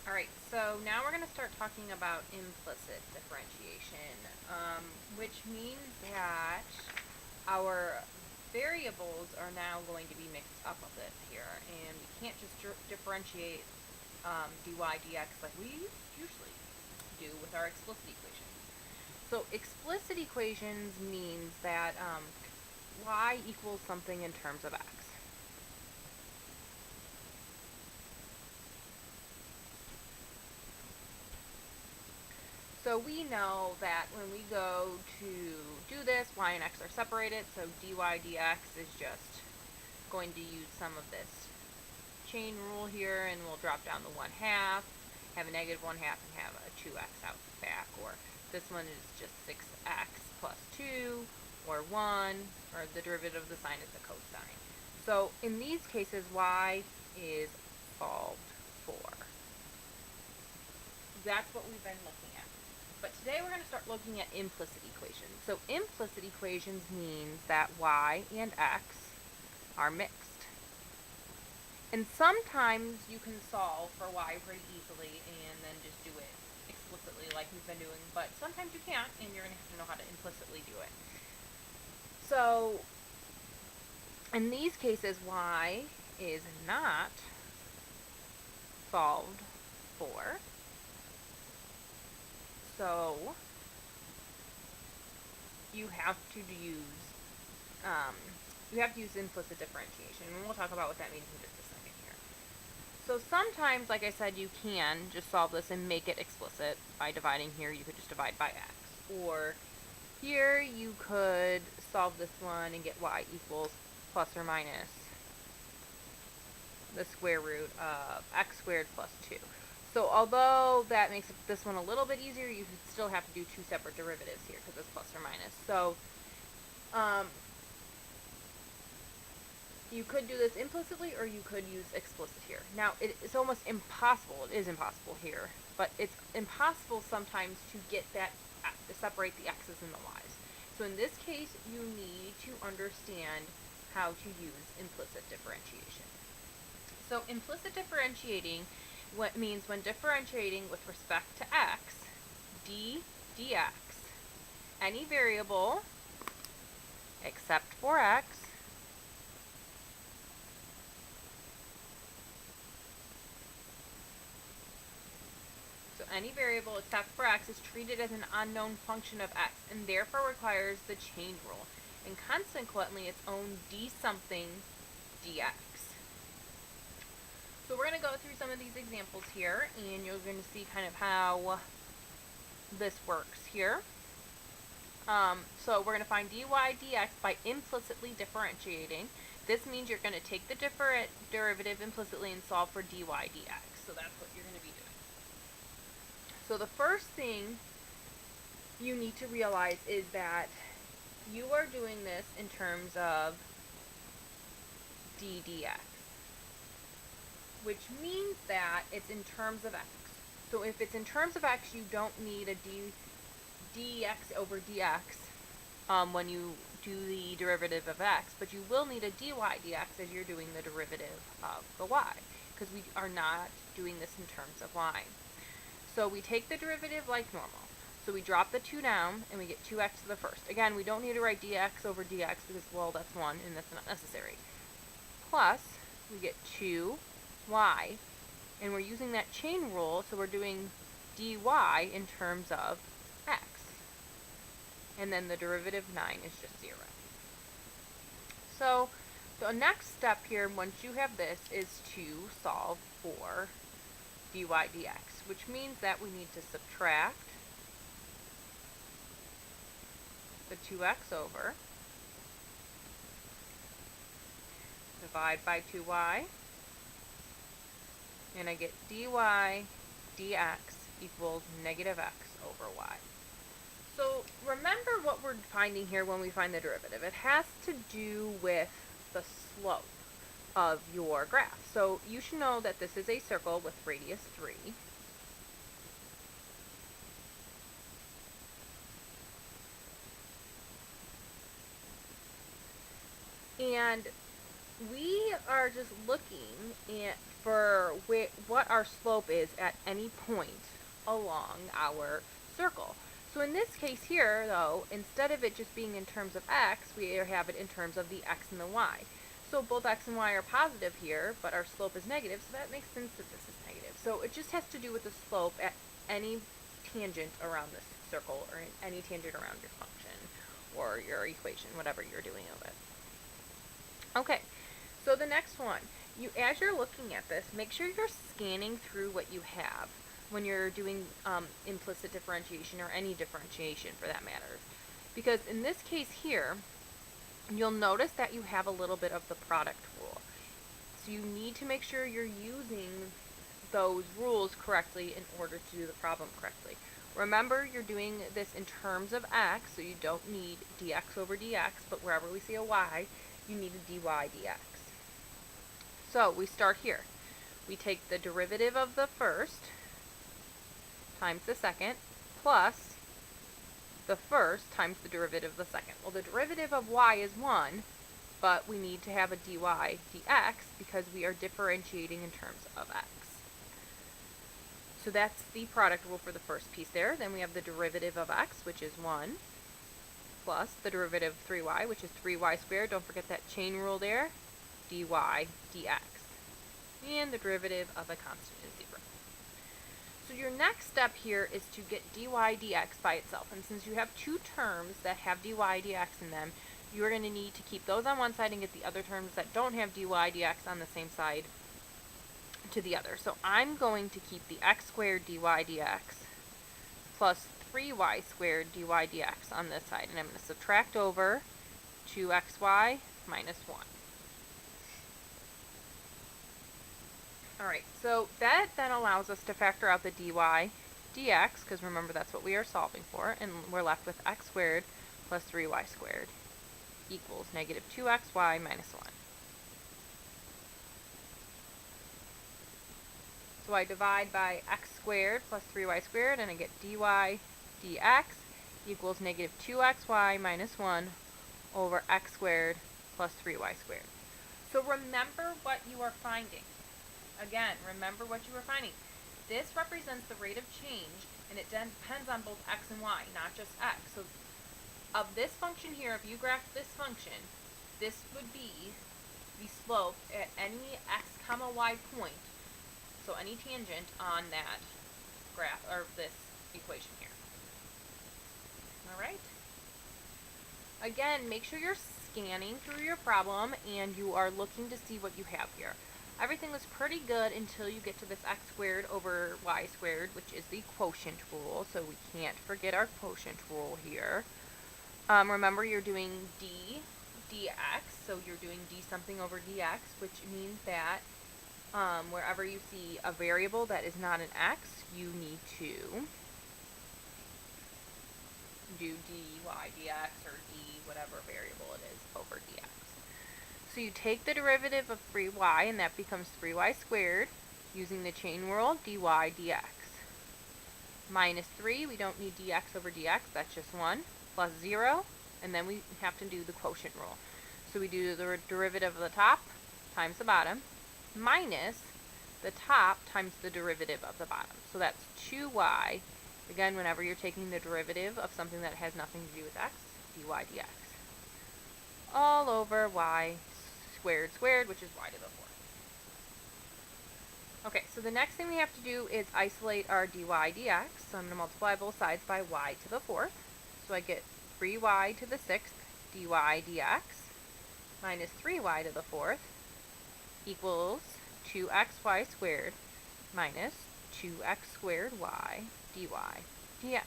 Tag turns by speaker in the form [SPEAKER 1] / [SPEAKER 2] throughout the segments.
[SPEAKER 1] Alright, so now we're going to start talking about implicit differentiation, which means that our variables are now going to be mixed up a bit here, and we can't just differentiate dy dx like we usually do with our explicit equations. So explicit equations means that y equals something in terms of x. So we know that when we go to do this, y and x are separated, so dy dx is just going to use some of this chain rule here, and we'll drop down the 1/2, have a negative 1/2, and have a 2x out back, or this one is just 6x plus 2, or 1, or the derivative of the sign is the cosine. So in these cases, y is solved for. That's what we've been looking at. But today we're going to start looking at implicit equations. So implicit equations means that y and x are mixed. And sometimes you can solve for y pretty easily and then just do it explicitly like we've been doing, but sometimes you can't, and you're going to have to know how to implicitly do it. So in these cases, y is not solved for. So you have to use implicit differentiation, and we'll talk about what that means in just a second here. So sometimes, like I said, you can just solve this and make it explicit by dividing here. You could just divide by x, or here you could solve this one and get y equals plus or minus the square root of x squared plus 2. So although that makes this one a little bit easier, you still have to do two separate derivatives here because it's plus or minus. So you could do this implicitly, or you could use explicit here. Now, it's almost impossible. It is impossible here, but it's impossible sometimes to get that, to separate the x's and the y's. So in this case, you need to understand how to use implicit differentiation. So implicit differentiating means when differentiating with respect to x, dx, any variable except for x any variable except for x is treated as an unknown function of x and therefore requires the chain rule, and consequently its own d something dx. So we're going to go through some of these examples here, and you're going to see kind of how this works here. So we're going to find dy dx by implicitly differentiating. This means you're going to take the derivative implicitly and solve for dy dx. So that's what you're going to be doing. So the first thing you need to realize is that you are doing this in terms of d dx, which means that it's in terms of x. So if it's in terms of x, you don't need a dx over dx when you do the derivative of x, but you will need a dy dx as you're doing the derivative of the y, because we are not doing this in terms of y. So we take the derivative like normal. So we drop the 2 down, and we get 2x to the first. Again, we don't need to write dx over dx because, well, that's 1, and that's not necessary. Plus, we get 2y, and we're using that chain rule, so we're doing dy in terms of x. And then the derivative 9 is just 0. So the next step here, once you have this, is to solve for dy dx, which means that we need to subtract the 2x over, divide by 2y, and I get dy dx equals negative x over y. So remember what we're finding here when we find the derivative. It has to do with the slope of your graph. So you should know that this is a circle with radius 3. And we are just looking for what our slope is at any point along our circle. So in this case here, though, instead of it just being in terms of x, we have it in terms of the x and the y. So both x and y are positive here, but our slope is negative, so that makes sense that this is negative. So it just has to do with the slope at any tangent around this circle, or any tangent around your function, or your equation, whatever you're doing of it. Okay, so the next one, as you're looking at this, make sure you're scanning through what you have when you're doing implicit differentiation, or any differentiation for that matter. Because in this case here, you'll notice that you have a little bit of the product rule. So you need to make sure you're using those rules correctly in order to do the problem correctly. Remember, you're doing this in terms of x, so you don't need dx over dx, but wherever we see a y, you need a dy dx. So we start here. We take the derivative of the first times the second plus the first times the derivative of the second. Well, the derivative of y is 1, but we need to have a dy dx because we are differentiating in terms of x. So that's the product rule for the first piece there. Then we have the derivative of x, which is 1, plus the derivative of 3y, which is 3y squared. Don't forget that chain rule there, dy dx. And the derivative of a constant is 0. So your next step here is to get dy dx by itself. And since you have two terms that have dy dx in them, you're going to need to keep those on one side and get the other terms that don't have dy dx on the same side to the other. So I'm going to keep the x squared dy dx plus 3y squared dy dx on this side. And I'm going to subtract over 2xy minus 1. Alright, so that then allows us to factor out the dy dx, because remember that's what we are solving for, and we're left with x squared plus 3y squared equals negative 2xy minus 1. So I divide by x squared plus 3y squared, and I get dy dx equals negative 2xy minus 1 over x squared plus 3y squared. So remember what you are finding. Again, remember what you were finding. This represents the rate of change, and it depends on both x and y, not just x. So of this function here, if you graph this function, this would be the slope at any x comma y point, so any tangent on that graph, or this equation here. Alright? Again, make sure you're scanning through your problem, and you are looking to see what you have here. Everything was pretty good until you get to this x squared over y squared, which is the quotient rule, so we can't forget our quotient rule here. Remember, you're doing dx, so you're doing d something over dx, which means that wherever you see a variable that is not an x, you need to do dy dx, or d whatever variable it is over dx. So you take the derivative of 3y, and that becomes 3y squared, using the chain rule, dy dx. Minus 3, we don't need dx over dx, that's just 1, plus 0, and then we have to do the quotient rule. So we do the derivative of the top times the bottom, minus the top times the derivative of the bottom. So that's 2y, again, whenever you're taking the derivative of something that has nothing to do with x, dy dx. All over y squared, which is y to the 4th. Okay, so the next thing we have to do is isolate our dy dx. So I'm going to multiply both sides by y to the 4th. So I get 3y to the 6th dy dx minus 3y to the 4th equals 2xy squared minus 2x squared y dy dx.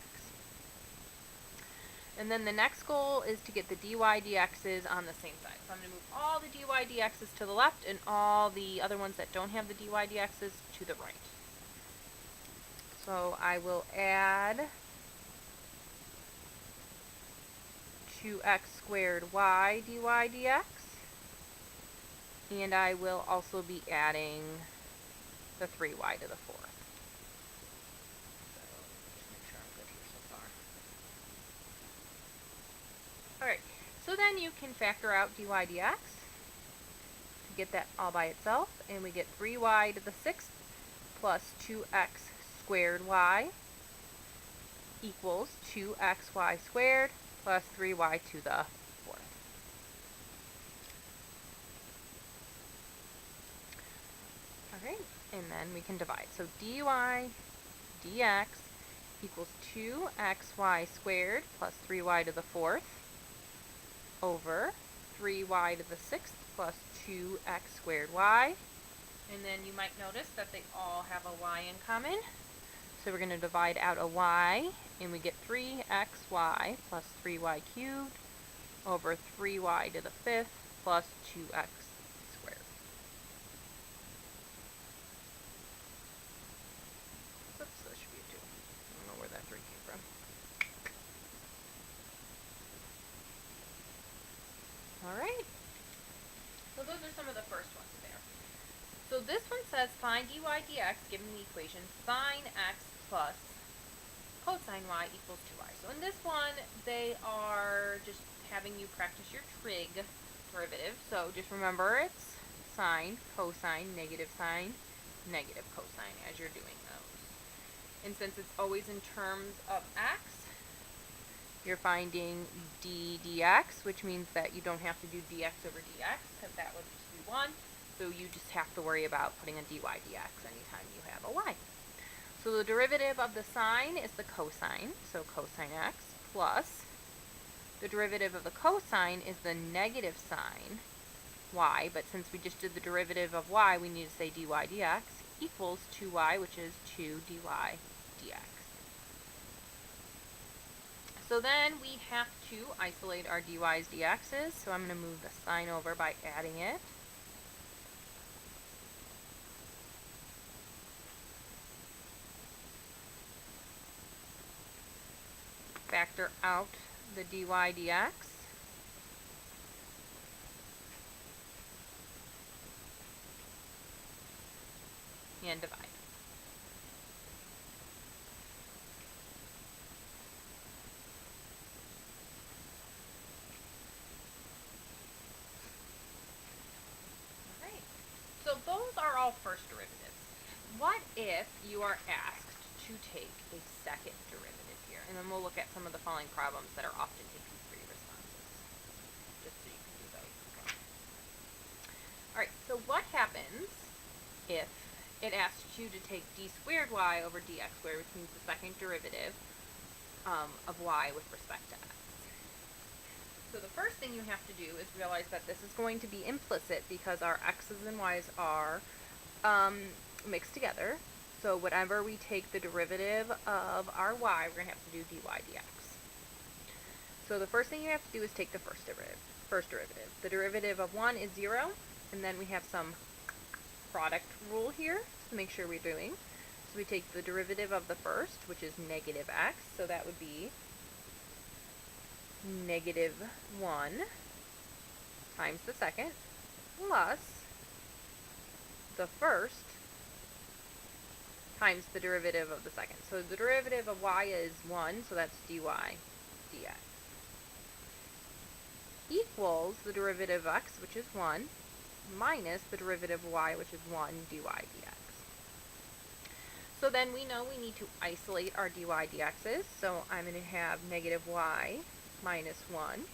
[SPEAKER 1] And then the next goal is to get the dy dx's on the same side. So I'm going to move all the dy dx's to the left and all the other ones that don't have the dy dx's to the right. So I will add 2x squared y dy dx. And I will also be adding the 3y to the 4th. Alright, so then you can factor out dy dx. get that all by itself, and we get 3y to the 6th plus 2x squared y equals 2xy squared plus 3y to the 4th. Alright, and then we can divide. So dy dx equals 2xy squared plus 3y to the 4th over 3y to the 6th plus 2x squared y. And then you might notice that they all have a y in common. So we're going to divide out a y, and we get 3xy plus 3y cubed over 3y to the 5th plus 2x squared. Oops, that should be a 2. I don't know where that 3 came from. Alright. So those are some of the first ones there. So this one says find dy dx given the equation sine x plus cosine y equals 2y. So in this one, they are just having you practice your trig derivative. So just remember it's sine, cosine, negative cosine as you're doing those. And since it's always in terms of x, you're finding d dx, which means that you don't have to do dx over dx, because that would just be 1. So you just have to worry about putting a dy dx anytime you have a y. So the derivative of the sine is the cosine, so cosine x, plus the derivative of the cosine is the negative sine y, but since we just did the derivative of y, we need to say dy dx equals 2y, which is 2 dy dx. So then we have to isolate our dy's dx's, so I'm going to move the sign over by adding it. Factor out the dy dx. And divide. Alright, so those are all first derivatives. What if you are asked to take a second derivative here? And then we'll look at some of the following problems that are often taken for your responses, just so you can do those. Okay. Alright, so what happens if it asks you to take d squared y over dx squared, which means the second derivative of y with respect to x? So the first thing you have to do is realize that this is going to be implicit because our x's and y's are mixed together. So whenever we take the derivative of our y, we're going to have to do dy dx. So the first thing you have to do is take the first derivative. The derivative of 1 is 0, and then we have some product rule here to make sure we're doing. So we take the derivative of the first, which is negative x, so that would be negative 1 times the second plus the first times the derivative of the second. So the derivative of y is 1, so that's dy dx. Equals the derivative of x, which is 1, minus the derivative of y, which is 1 dy dx. So then we know we need to isolate our dy dx's. So I'm going to have negative y minus 1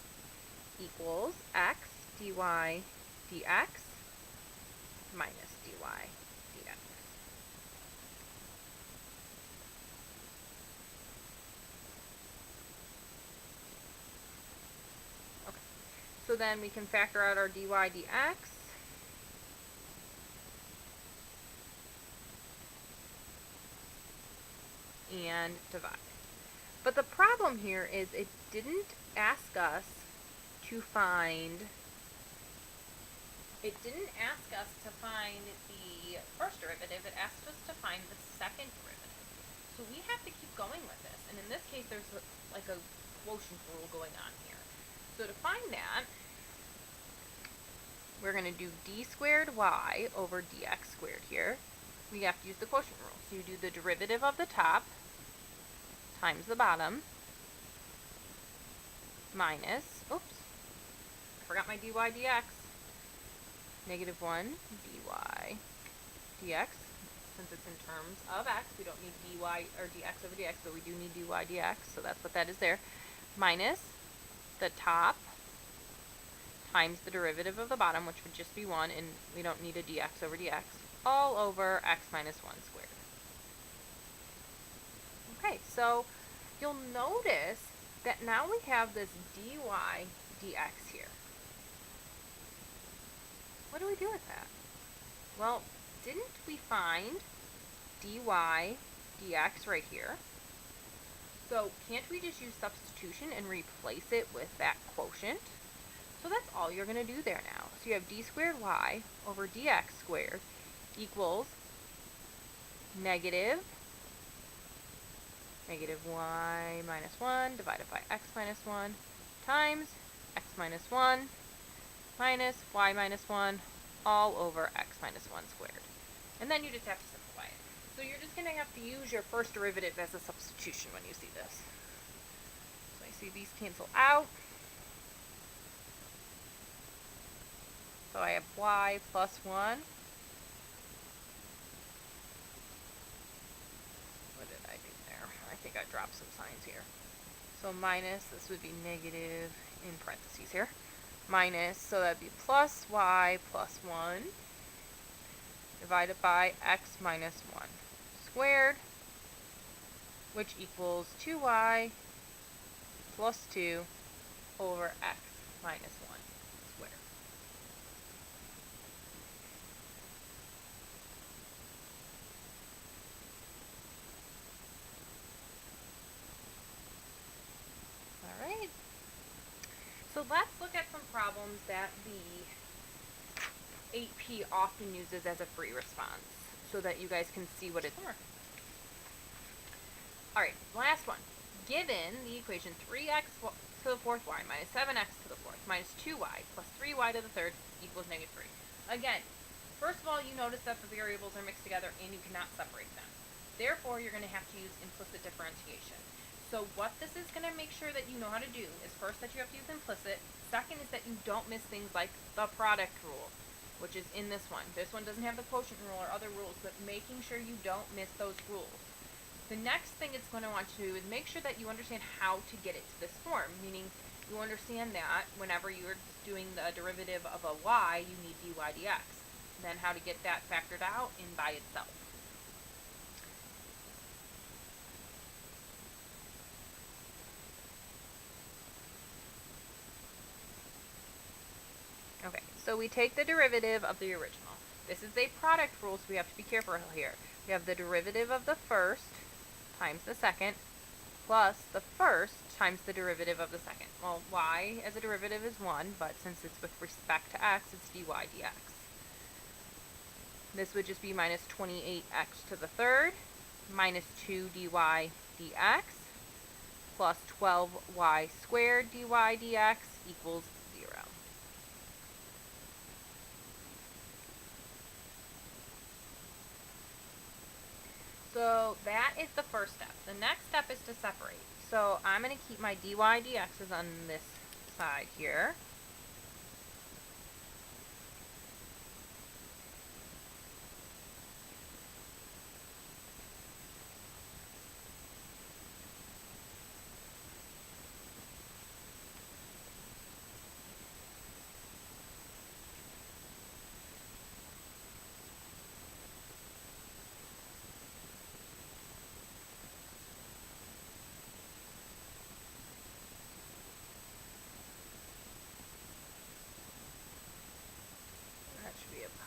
[SPEAKER 1] equals x dy dx minus dy dx. Okay, so then we can factor out our dy dx. And divide. But the problem here is it didn't ask us to find the first derivative, it asked us to find the second derivative. So we have to keep going with this. And in this case, there's like a quotient rule going on here. So to find that, we're going to do d squared y over dx squared here. We have to use the quotient rule. So you do the derivative of the top times the bottom minus, oops, I forgot my dy dx, negative 1 dy dx. Since it's in terms of x, we don't need dy or dx over dx, but we do need dy dx, so that's what that is there. Minus the top times the derivative of the bottom, which would just be 1, and we don't need a dx over dx, all over x minus 1 squared. Okay, so you'll notice that now we have this dy dx here. What do we do with that? Well, didn't we find dy dx right here? So can't we just use substitution and replace it with that quotient? So that's all you're going to do there now. So you have d squared y over dx squared equals negative y minus 1 divided by x minus 1 times x minus 1 minus y minus 1 all over x minus 1 squared. And then you just have to simplify it. So you're just going to have to use your first derivative as a substitution when you see this. So I see these cancel out. So I have y plus 1. What did I do there? I think I dropped some signs here. So minus, this would be negative in parentheses here. Minus, so that would be plus y plus 1 divided by x minus 1 squared, which equals 2y plus 2 over x minus 1 squared. All right. So let's look at some problems that the 8P often uses as a free response so that you guys can see what it's for. Alright, last one. Given the equation 3x to the fourth y minus 7x to the fourth minus 2y plus 3y to the third equals negative 3. Again, first of all, you notice that the variables are mixed together and you cannot separate them. Therefore, you're going to have to use implicit differentiation. So what this is going to make sure that you know how to do is first that you have to use implicit. Second is that you don't miss things like the product rule, which is in this one. This one doesn't have the quotient rule or other rules, but making sure you don't miss those rules. The next thing it's going to want to do is make sure that you understand how to get it to this form, meaning you understand that whenever you're doing the derivative of a y, you need dy dx. Then how to get that factored out in by itself. Okay, so we take the derivative of the original. This is a product rule, so we have to be careful here. We have the derivative of the first times the second plus the first times the derivative of the second. Well, y as a derivative is 1, but since it's with respect to x, it's dy dx. This would just be minus 28x to the third minus 2 dy dx plus 12y squared dy dx equals 0. So that is the first step. The next step is to separate. So I'm going to keep my dy dx's on this side here.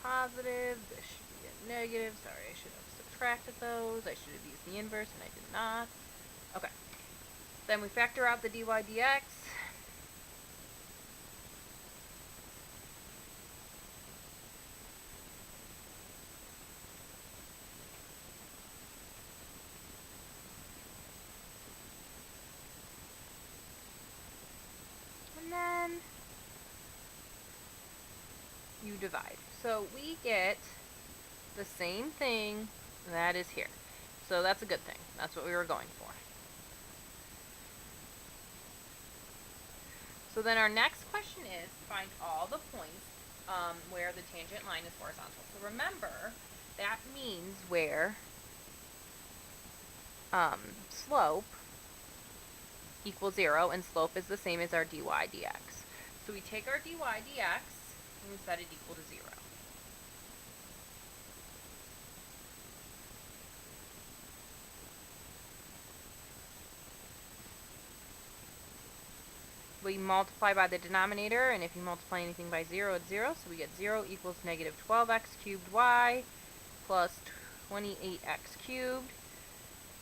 [SPEAKER 1] Positive, this should be a negative. Sorry, I should have subtracted those. I should have used the inverse and I did not. Okay. Then we factor out the dy dx. And then you divide. So we get the same thing that is here. So that's a good thing. That's what we were going for. So then our next question is find all the points where the tangent line is horizontal. So remember, that means where slope equals 0, and slope is the same as our dy dx. So we take our dy dx and we set it equal to 0. We multiply by the denominator, and if you multiply anything by 0, it's 0. So we get 0 equals negative 12x cubed y plus 28x cubed.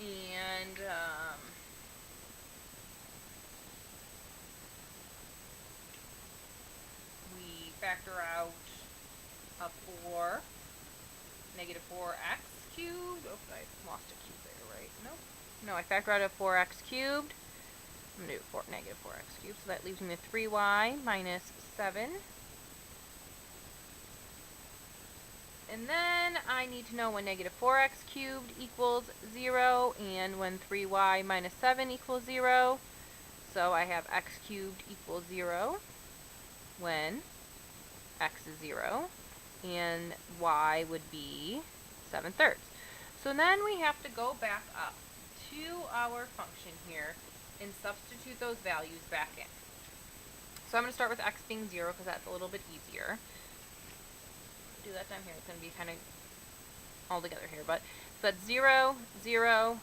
[SPEAKER 1] And we factor out a 4, negative 4x cubed. Oh, I lost a cube there, right? Nope. No, I factor out a 4x cubed. I'm going to do negative 4x cubed, so that leaves me with 3y minus 7. And then I need to know when negative 4x cubed equals 0 and when 3y minus 7 equals 0. So I have x cubed equals 0 when x is 0, and y would be 7/3. So then we have to go back up to our function here and substitute those values back in. So I'm going to start with x being 0 because that's a little bit easier. Do that down here. It's going to be kind of all together here. But so that's 0, 0,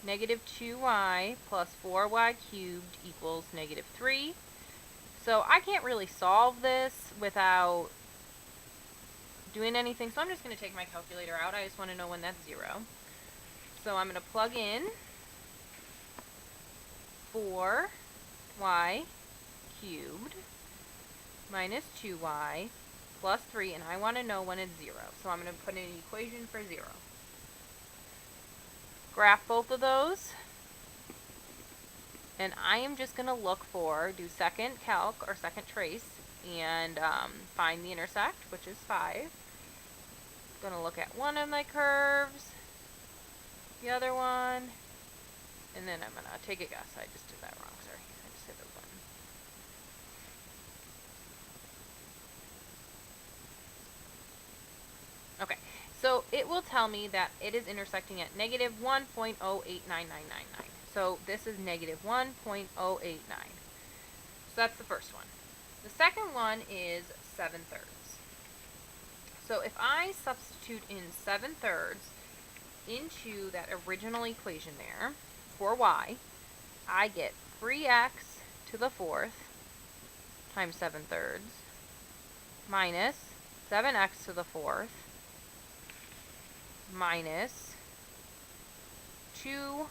[SPEAKER 1] negative 2y plus 4y cubed equals negative 3. So I can't really solve this without doing anything. So I'm just going to take my calculator out. I just want to know when that's 0. So I'm going to plug in 4y cubed minus 2y plus 3, and I want to know when it's 0. So I'm going to put in an equation for 0. Graph both of those, and I am just going to look for, do second calc or second trace, and find the intersect, which is 5. I'm going to look at one of my curves, the other one, and then I'm going to take a guess. I just did that wrong, sorry. I just hit the button. Okay, so it will tell me that it is intersecting at negative 1.089999. So this is negative 1.089. So that's the first one. The second one is 7/3. So if I substitute in 7/3 into that original equation there for y, I get 3x to the 4th times 7/3 minus 7x to the 4th minus 2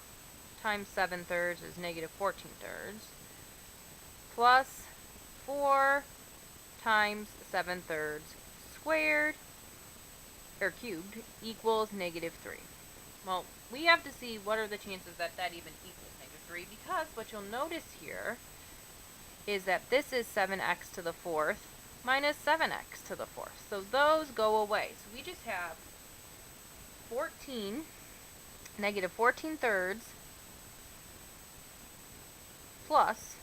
[SPEAKER 1] times 7/3 is negative 14/3 plus 4 times 7/3 squared, or cubed, equals negative 3. Well, we have to see what are the chances that that even equals negative 3, because what you'll notice here is that this is 7x to the 4th minus 7x to the 4th. So those go away. So we just have negative 14/3 plus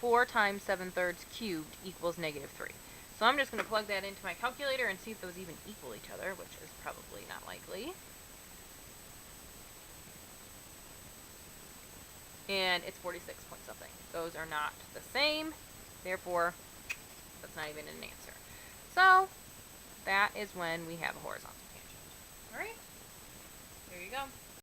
[SPEAKER 1] 4 times 7/3 cubed equals negative 3. So I'm just going to plug that into my calculator and see if those even equal each other, which is probably not likely. And it's 46 point something. Those are not the same, therefore that's not even an answer. So that is when we have a horizontal tangent. Alright, there you go.